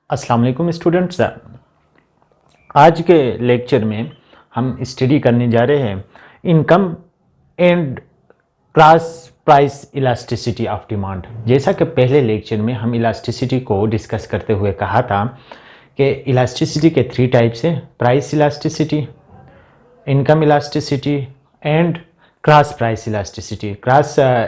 अस्सलाम वालेकुम स्टूडेंट्स। आज के लेक्चर में हम स्टडी करने जा रहे हैं income and class price elasticity of demand. जैसा कि पहले लेक्चर में हम इलास्टिसिटी को डिस्कस करते हुए कहा था कि इलास्टिसिटी के 3 टाइप्स हैं, price elasticity, income elasticity and class price elasticity.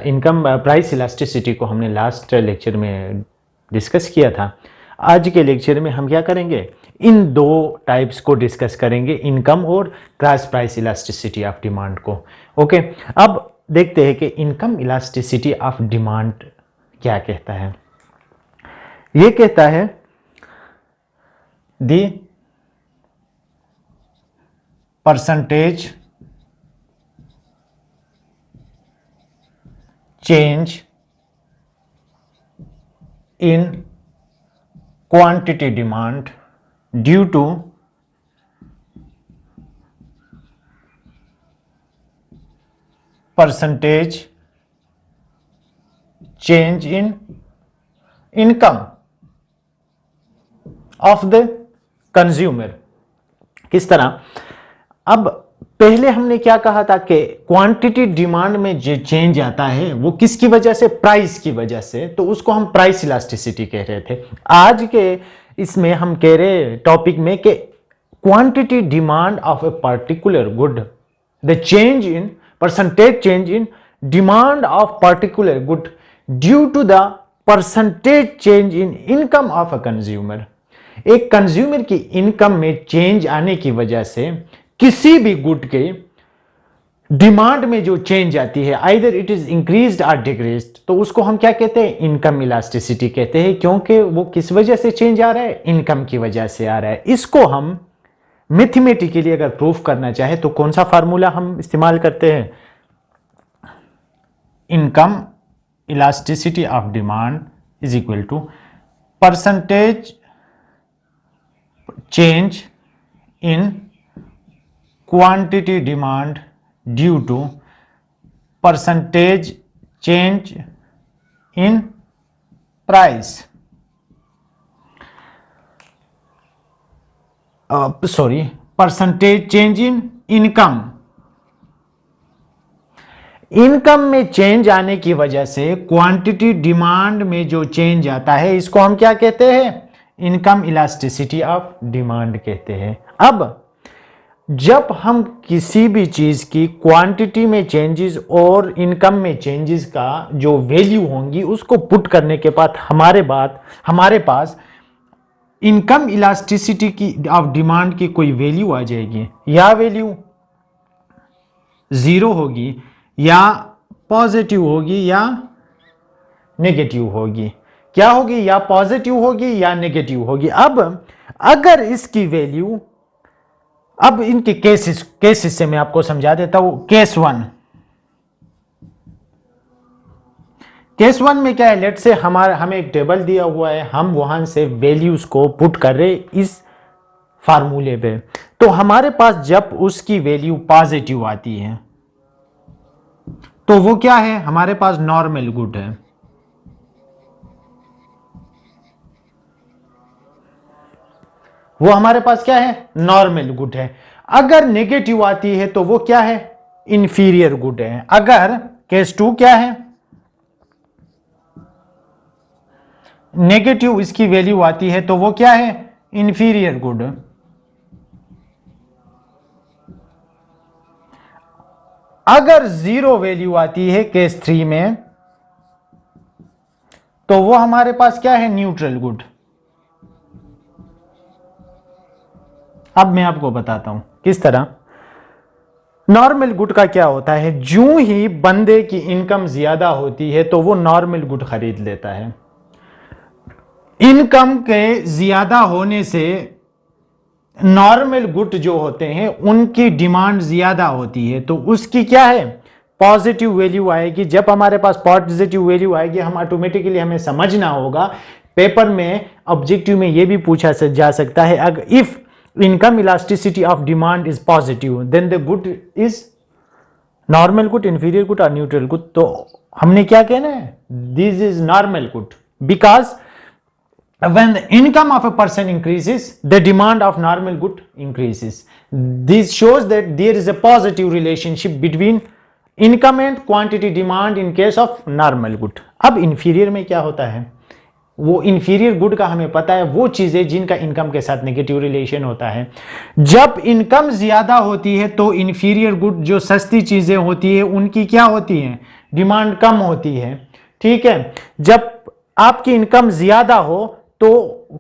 Income price elasticity को हमने लास्ट लेक्चर में डिस्कस किया था। आज के लेक्चर में हम क्या करेंगे, इन 2 टाइप्स को डिस्कस करेंगे, इनकम और class price elasticity of demand को। ओके, अब देखते हैं कि इनकम इलास्टिसिटी ऑफ डिमांड क्या कहता है। ये कहता है the percentage change in quantity demand due to percentage change in income of the consumer। किस तरह? अब पहले हमने क्या कहा था कि क्वांटिटी डिमांड में जो चेंज आता है वो किसकी वजह से, प्राइस की वजह से, तो उसको हम प्राइस इलास्टिसिटी कह रहे थे। आज के इसमें हम कह रहे टॉपिक में कि quantity demand of a particular good, the change in percentage change in demand of particular good due to the percentage change in income of a consumer. एक कंज्यूमर की इनकम में चेंज आने की वजह से किसी भी गुड के डिमांड में जो चेंज आती है, आइदर इट इज इंक्रीज्ड और डिक्रीज्ड, तो उसको हम क्या कहते हैं, इनकम इलास्टिसिटी कहते हैं। क्योंकि वो किस वजह से चेंज आ रहा है, इनकम की वजह से आ रहा है। इसको हम मैथमेटिकली अगर प्रूफ करना चाहे तो कौन सा फार्मूला हम इस्तेमाल करते हैं, income elasticity of demand is equal to percentage change in quantity demand due to percentage change in price, percentage change in income। Income में चेंज आने की वजह से क्वांटिटी डिमांड में जो चेंज आता है, इसको हम क्या कहते हैं, इनकम इलास्टिसिटी ऑफ डिमांड कहते हैं। अब जब हम किसी भी चीज की क्वांटिटी में चेंजेस और इनकम में चेंजेस का जो वैल्यू होंगी उसको पुट करने के बाद हमारे पास इनकम इलास्टिसिटी की ऑफ डिमांड की कोई वैल्यू आ जाएगी। या वैल्यू 0 होगी, या पॉजिटिव होगी, या नेगेटिव होगी। क्या होगी, या पॉजिटिव होगी या नेगेटिव होगी। अब अगर इसकी वैल्यू, अब इनके केसेस से मैं आपको समझा देता हूं। केस 1 में क्या है, लेट से हमें एक टेबल दिया हुआ है, हम वहां से वैल्यूज को पुट कर रहे इस फार्मूले पे। तो हमारे पास जब उसकी वैल्यू पॉजिटिव आती है तो वो क्या है, हमारे पास नॉर्मल गुड है। वो हमारे पास क्या है, नॉर्मल गुड है। अगर नेगेटिव आती है तो वो क्या है, इंफीरियर गुड है। अगर केस 2 क्या है, नेगेटिव इसकी वैल्यू आती है तो वो क्या है, इंफीरियर गुड। अगर 0 वैल्यू आती है केस 3 में तो वो हमारे पास क्या है, न्यूट्रल गुड। अब मैं आपको बताता हूं किस तरह। नॉर्मल गुड का क्या होता है, जो ही बंदे की इनकम ज्यादा होती है तो वो नॉर्मल गुड खरीद लेता है। इनकम के ज्यादा होने से नॉर्मल गुड जो होते हैं उनकी डिमांड ज्यादा होती है, तो उसकी क्या है, पॉजिटिव वैल्यू आएगी। जब हमारे पास पॉजिटिव वैल्यू आएगी, हम ऑटोमेटिकली, हमें समझना होगा, पेपर में ऑब्जेक्टिव में यह भी पूछा जा सकता है, अगर if income elasticity of demand is positive then the good is normal good, inferior good or neutral good। तो हमने क्या कहना है, this is normal good because when the income of a person increases, the demand of normal good increases. This shows that there is a positive relationship between income and quantity demand in case of normal good. अब inferior में क्या होता है, वो inferior good का हमें पता है, वो चीजें जिनका इनकम के साथ नेगेटिव रिलेशन होता है। जब इनकम ज्यादा होती है तो इंफीरियर गुड जो सस्ती चीजें होती है उनकी क्या होती है, डिमांड कम होती है। ठीक है, जब आपकी इनकम ज्यादा हो तो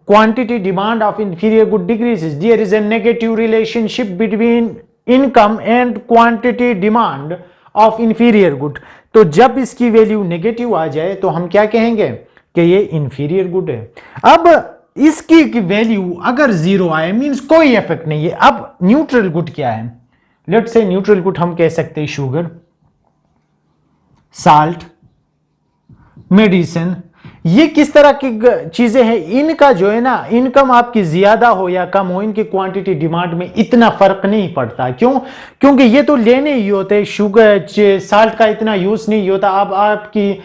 quantity demand of inferior good decreases. There is a negative relationship between income and quantity demand of inferior good. तो जब इसकी वैल्यू नेगेटिव आ जाए तो हम क्या कहेंगे कि ये इंफीरियर गुड है। अब इसकी वैल्यू अगर जीरो आए मींस कोई इफेक्ट नहीं है। अब न्यूट्रल गुड क्या है, लेट्स से न्यूट्रल गुड हम कह सकते हैं शुगर, साल्ट, मेडिसिन। ये किस तरह की चीजें हैं, इनका जो है ना इनकम आपकी ज्यादा हो या कम हो, इनकी क्वांटिटी डिमांड में इतना फर्क नहीं पड़ता। क्यों? क्योंकि ये तो लेने ही होते, शुगर साल्ट का इतना यूज नहीं होता। अब आपकी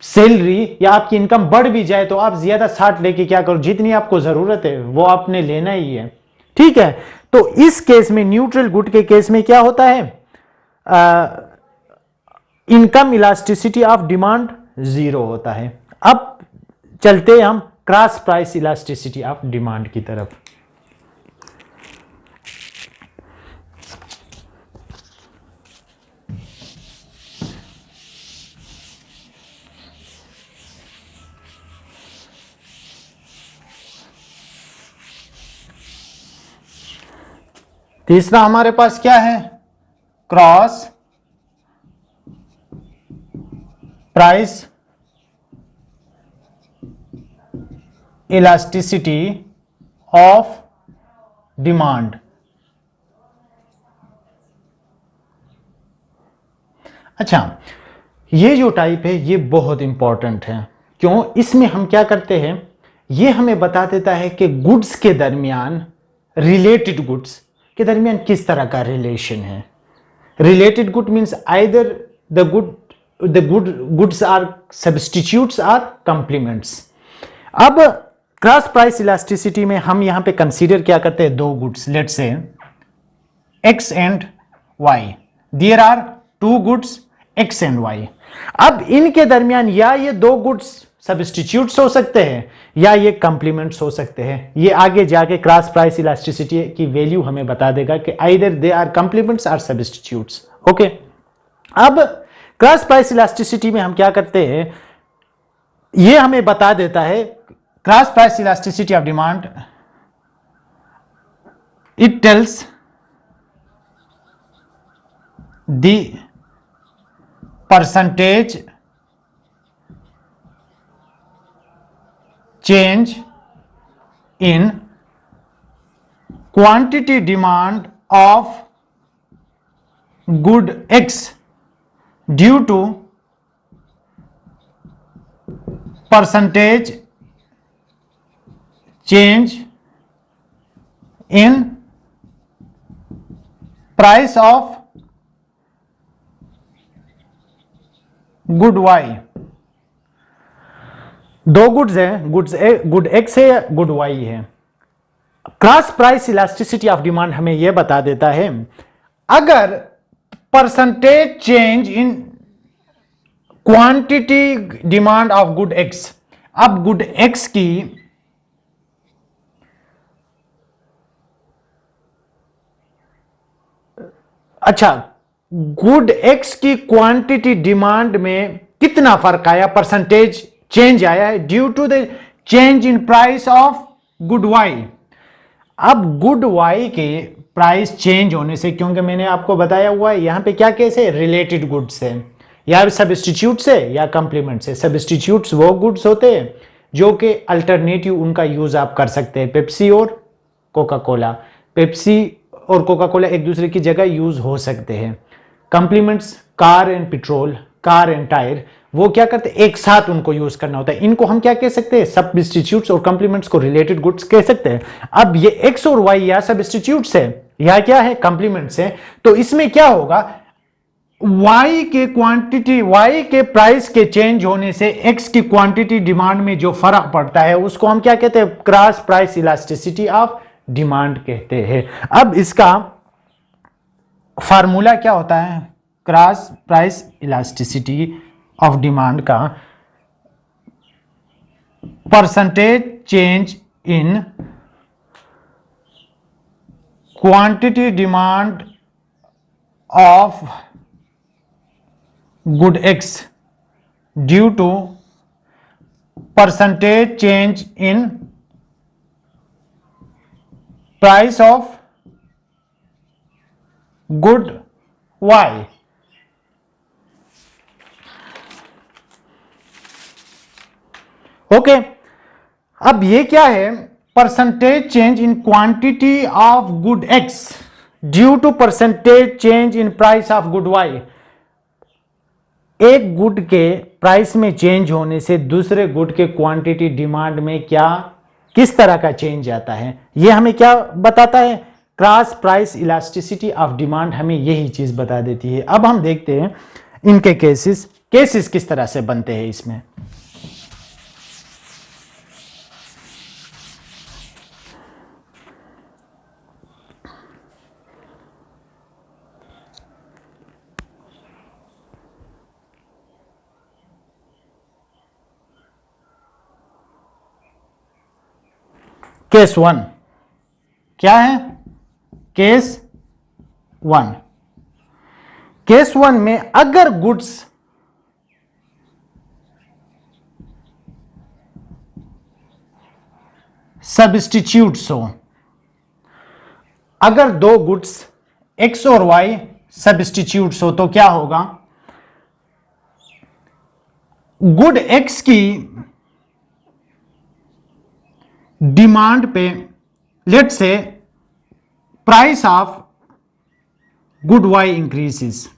सैलरी या आपकी इनकम बढ़ भी जाए तो आप ज्यादा साल्ट लेके क्या करो, जितनी आपको जरूरत है वो आपने लेना ही है। ठीक है, तो इस केस में न्यूट्रल गुड के केस में क्या होता है, income elasticity of demand zero होता है। अब चलते हैं हम cross price elasticity of demand की तरफ। तीसरा हमारे पास क्या है, cross price elasticity of demand. अच्छा, ये जो टाइप है ये बहुत इंपॉर्टेंट है। क्यों? इसमें हम क्या करते हैं, ये हमें बता देता है कि गुड्स के दरमियान, रिलेटेड गुड्स के दरमियान किस तरह का रिलेशन है। Related good means either the goods are substitutes or complements. अब क्रॉस प्राइस इलास्टिसिटी में हम यहां पे कंसीडर क्या करते हैं, दो goods, let's say X and Y. There are two goods X and Y. अब इनके दरमियान या ये दो गुड्स सब्स्टिट्यूट्स हो सकते हैं या ये कंप्लीमेंट्स हो सकते हैं। ये आगे जाके क्रॉस प्राइस इलास्टिसिटी की वैल्यू हमें बता देगा कि आइदर दे आर कंप्लीमेंट्स और सब्स्टिट्यूट्स। ओके, अब क्रॉस प्राइस इलास्टिसिटी में हम क्या करते हैं, ये हमें बता देता है cross price elasticity of demand, it tells the percentage change in quantity demand of good X due to percentage change in price of good Y। दो गुड्स हैं, गुड एक्स है या गुड वाई है। Cross price elasticity of demand हमें यह बता देता है अगर percentage change in quantity demand of good X. अब गुड एक्स की अच्छा, गुड एक्स की क्वांटिटी डिमांड में कितना फर्क आया, परसेंटेज चेंज आया है due to the change in price of good Y. अब गुड वाई के प्राइस चेंज होने से, क्योंकि मैंने आपको बताया हुआ है यहां पे क्या केस है, रिलेटेड गुड्स है या सब्स्टिट्यूट्स है या कंप्लीमेंट्स है। सब्स्टिट्यूट्स वो गुड्स होते हैं जो कि अल्टरनेटिव उनका यूज आप कर सकते हैं, पेप्सी और कोका कोला। पेप्सी और कोका कोला एक दूसरे की जगह यूज हो सकते हैं। Complements car and petrol, car and tyre, वो क्या करते हैं, एक साथ उनको यूज करना होता है। इनको हम क्या कह सकते हैं, सब्स्टिट्यूट्स और कंप्लीमेंट्स को रिलेटेड गुड्स कह सकते हैं। अब ये एक्स और वाई या सब्स्टिट्यूट्स है या क्या है, कंप्लीमेंट्स है। तो इसमें क्या होगा, y के क्वांटिटी, y के प्राइस के चेंज होने से x की क्वांटिटी डिमांड में जो फर्क पड़ता है उसको हम क्या कहते हैं, cross price elasticity of demand कहते हैं। अब इसका फार्मूला क्या होता है, cross price elasticity of demand का, percentage change in quantity demand of good X due to percentage change in price of good Y। Okay, अब ये क्या है, percentage change in quantity of good X due to percentage change in price of good Y। एक good के price में change होने से दूसरे गुड के क्वांटिटी डिमांड में क्या, किस तरह का चेंज आता है, यह हमें क्या बताता है, cross price elasticity of demand हमें यही चीज बता देती है। अब हम देखते हैं इनके केसेस किस तरह से बनते हैं इसमें। केस 1 क्या है, केस 1, केस 1 में अगर गुड्स सब्स्टिट्यूट्स हो, अगर दो गुड्स X और Y सब्स्टिट्यूट्स हो तो क्या होगा, गुड X की डिमांड पे लेट से price of good Y increases,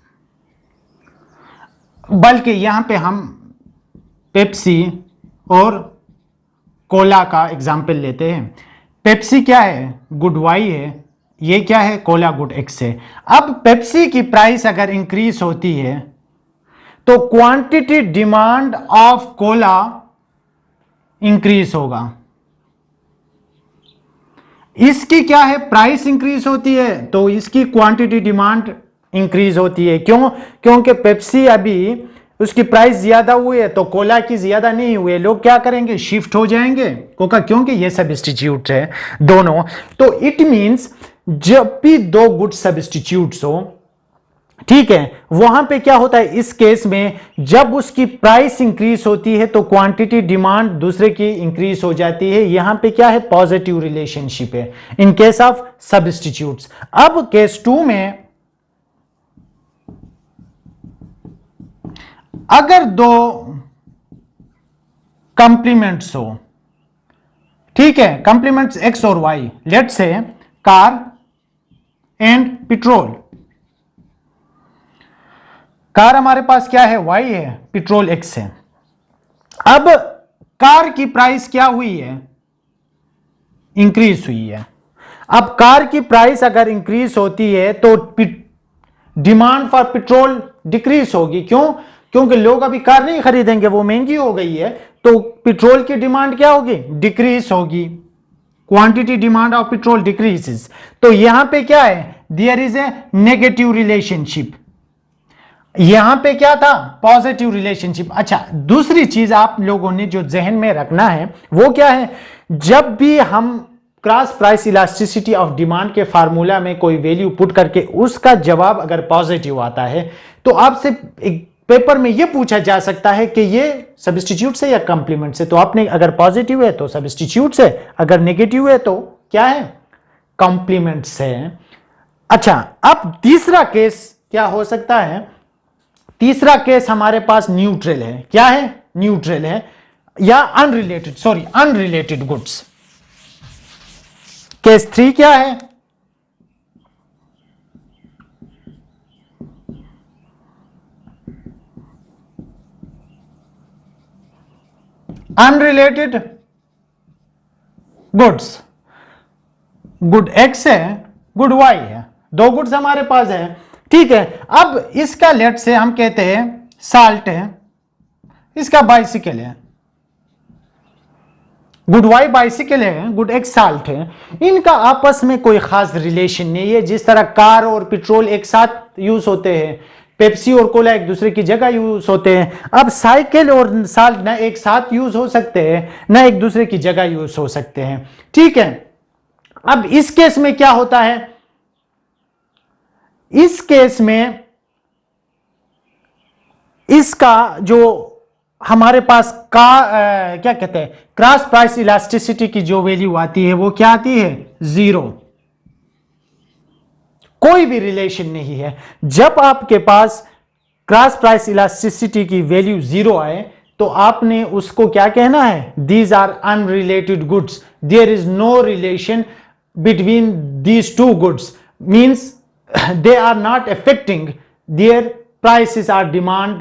बल्कि यहां पे हम पेप्सी और कोला का एग्जाम्पल लेते हैं। पेप्सी क्या है, गुड Y है, ये क्या है, कोला गुड X है। अब पेप्सी की प्राइस अगर इंक्रीज होती है तो quantity demand of Cola increase होगा। इसकी क्या है, प्राइस इंक्रीज होती है तो इसकी क्वांटिटी डिमांड इंक्रीज होती है। क्यों, क्योंकि पेप्सी अभी उसकी प्राइस ज्यादा हुई है तो कोला की ज्यादा नहीं हुई, लोग क्या करेंगे, शिफ्ट हो जाएंगे कोका, क्योंकि ये सब्स्टिट्यूट है दोनों। तो इट मींस जब भी दो गुड सब्स्टिट्यूट्स हो, ठीक है, वहां पे क्या होता है, इस केस में जब उसकी प्राइस इंक्रीज होती है तो क्वांटिटी डिमांड दूसरे की इंक्रीज हो जाती है। यहां पे क्या है, पॉजिटिव रिलेशनशिप है इन केस ऑफ सब्स्टिट्यूट्स। अब केस 2 में अगर दो कंप्लीमेंट्स हो, ठीक है, कंप्लीमेंट्स X और Y, लेट से कार एंड पेट्रोल। कार हमारे पास क्या है, Y है, पेट्रोल X है। अब कार की प्राइस क्या हुई है, इंक्रीज हुई है। अब कार की प्राइस अगर इंक्रीज होती है तो डिमांड फॉर पेट्रोल डिक्रीज होगी। क्यों, क्योंकि लोग अभी कार नहीं खरीदेंगे, वो महंगी हो गई है, तो पेट्रोल की डिमांड क्या होगी, डिक्रीज होगी। Quantity demand of petrol decreases. तो यहां पे क्या है, there is a negative relationship. यहां पे क्या था, पॉजिटिव रिलेशनशिप। अच्छा, दूसरी चीज आप लोगों ने जो जहन में रखना है वो क्या है, जब भी हम cross price elasticity of demand के फार्मूला में कोई वैल्यू पुट करके उसका जवाब अगर पॉजिटिव आता है तो आपसे एक पेपर में यह पूछा जा सकता है कि ये सब्स्टिट्यूट से या कंप्लीमेंट से। तो आपने अगर पॉजिटिव है तो सब्स्टिट्यूट से, अगर नेगेटिव है तो क्या है, कंप्लीमेंट से। अच्छा, अब तीसरा केस क्या हो सकता है, तीसरा केस हमारे पास न्यूट्रल है। क्या है, न्यूट्रल है या unrelated, sorry unrelated goods. Case 3 क्या है, अनरिलेटेड गुड्स। गुड X है, गुड Y है, दो गुड्स हमारे पास है, ठीक है, अब इसका लेट से हम कहते हैं साल्ट है, इसका बाइसिकल है, गुड वाई बाइसिकल है, गुड एक्स साल्ट है। इनका आपस में कोई खास रिलेशन नहीं है। जिस तरह कार और पेट्रोल एक साथ यूज होते हैं, पेप्सी और कोला एक दूसरे की जगह यूज होते हैं, अब साइकिल और साल्ट ना एक साथ यूज हो सकते हैं ना एक दूसरे की जगह यूज हो सकते हैं। ठीक है, अब इस केस में क्या होता है, इस केस में इसका जो हमारे पास क्या कहते हैं, क्रॉस प्राइस इलास्टिसिटी की जो वैल्यू आती है वो क्या आती है, 0। कोई भी रिलेशन नहीं है। जब आपके पास क्रॉस प्राइस इलास्टिसिटी की वैल्यू 0 आए तो आपने उसको क्या कहना है, these are unrelated goods, there is no relation between these two goods, means they are not affecting their prices or demand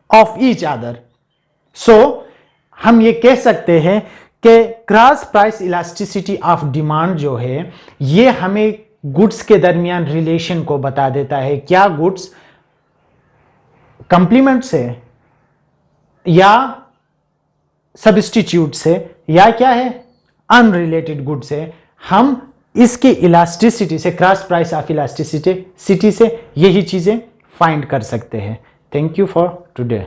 of each other. So हम ये कह सकते हैं कि cross price elasticity of demand जो है ये हमें गुड्स के दरमियान रिलेशन को बता देता है। क्या गुड्स कंप्लीमेंट से या सब्स्टिट्यूट से या क्या है अनरिलेटेड गुड से, हम इसकी इलास्टिसिटी से, क्रॉस प्राइस ऑफ इलास्टिसिटी से यही चीजें फाइंड कर सकते हैं। Thank you for today.